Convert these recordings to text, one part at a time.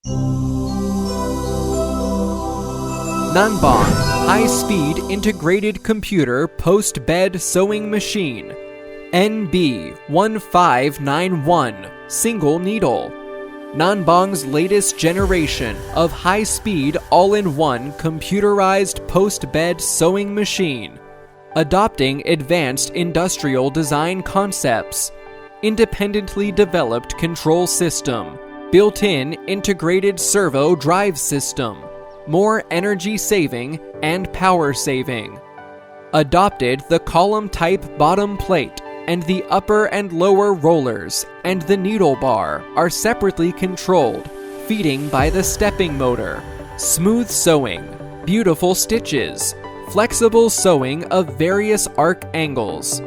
Nanbang High-Speed Integrated Computer Post-Bed Sewing Machine YJ1591 Single Needle. Nanbang's latest generation of high-speed all-in-one computerized post-bed sewing machine, adopting advanced industrial design concepts, independently developed control system, built-in integrated servo drive system, more energy saving and power saving. Adopted the column type bottom plate, and the upper and lower rollers and the needle bar are separately controlled, feeding by the stepping motor. Smooth sewing, beautiful stitches, flexible sewing of various arc angles.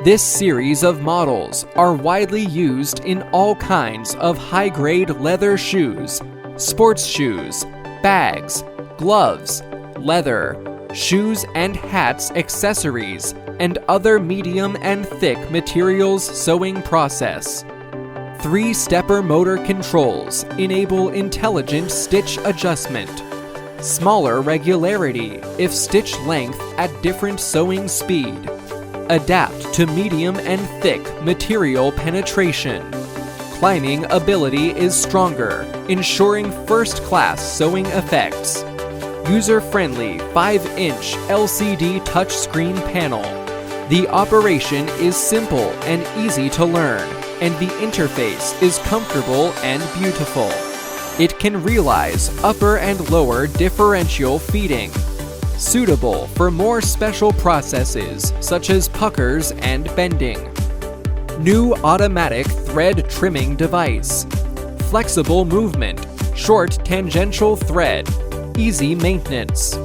This series of models are widely used in all kinds of high-grade leather shoes, sports shoes, bags, gloves, leather, shoes and hats, accessories, and other medium and thick materials sewing process. 3-stepper motor controls enable intelligent stitch adjustment, smaller regularity if stitch length at different sewing speed, adapt to medium and thick material penetration. Climbing ability is stronger, ensuring first-class sewing effects. User-friendly 5-inch LCD touchscreen panel. The operation is simple and easy to learn, and the interface is comfortable and beautiful. It can realize upper and lower differential feeding, suitable for more special processes such as puckers and bending. New automatic thread trimming device. Flexible movement, short tangential thread, easy maintenance.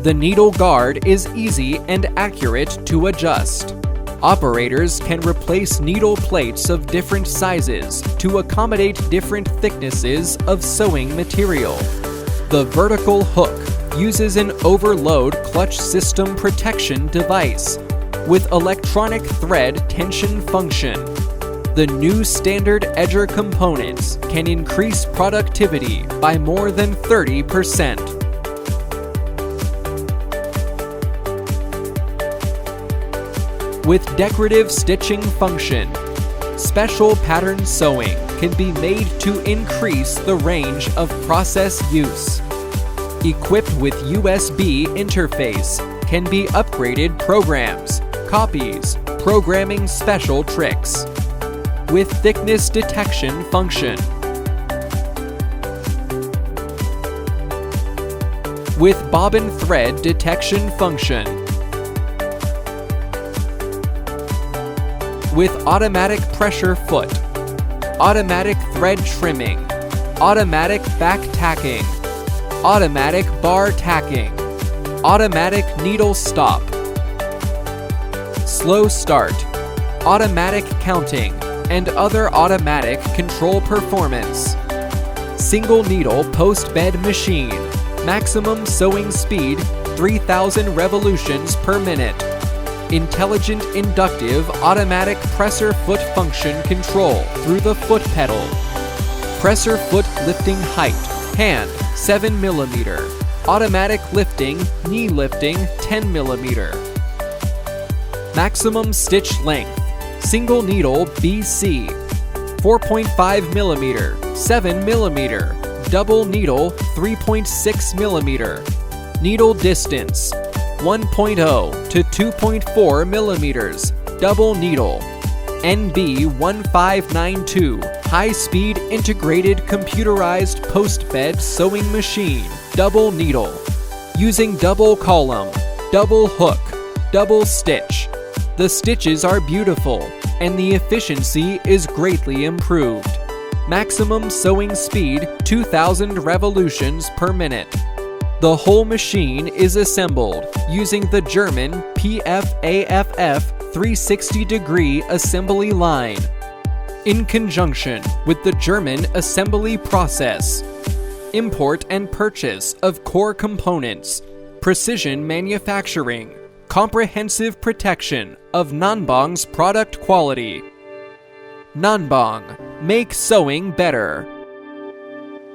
The needle guard is easy and accurate to adjust. Operators can replace needle plates of different sizes to accommodate different thicknesses of sewing material. The vertical hook uses an overload clutch system protection device with electronic thread tension function. The new standard edger components can increase productivity by more than 30%. With decorative stitching function, special pattern sewing can be made to increase the range of process use. Equipped with USB interface, can be upgraded programs, copies, programming special tricks. With thickness detection function. With bobbin thread detection function. With automatic pressure foot, automatic thread trimming, automatic back tacking, automatic bar tacking, automatic needle stop, slow start, automatic counting, and other automatic control performance. Single needle post-bed machine, maximum sewing speed 3,000 revolutions per minute. Intelligent inductive automatic presser foot function control through the foot pedal. Presser foot lifting height, hand 7 mm. Automatic lifting, knee lifting 10 mm. Maximum stitch length, single needle BC 4.5 mm, 7 mm. Double needle 3.6 mm. Needle distance 1.0 to 2.4 millimeters, double needle. NB1592 high-speed integrated computerized post-bed sewing machine, double needle. Using double column, double hook, double stitch. The stitches are beautiful, and the efficiency is greatly improved. Maximum sewing speed 2,000 revolutions per minute. The whole machine is assembled using the German PFAFF 360-degree assembly line, in conjunction with the German assembly process. Import and purchase of core components, precision manufacturing, comprehensive protection of Nanbang's product quality. Nanbang, make sewing better.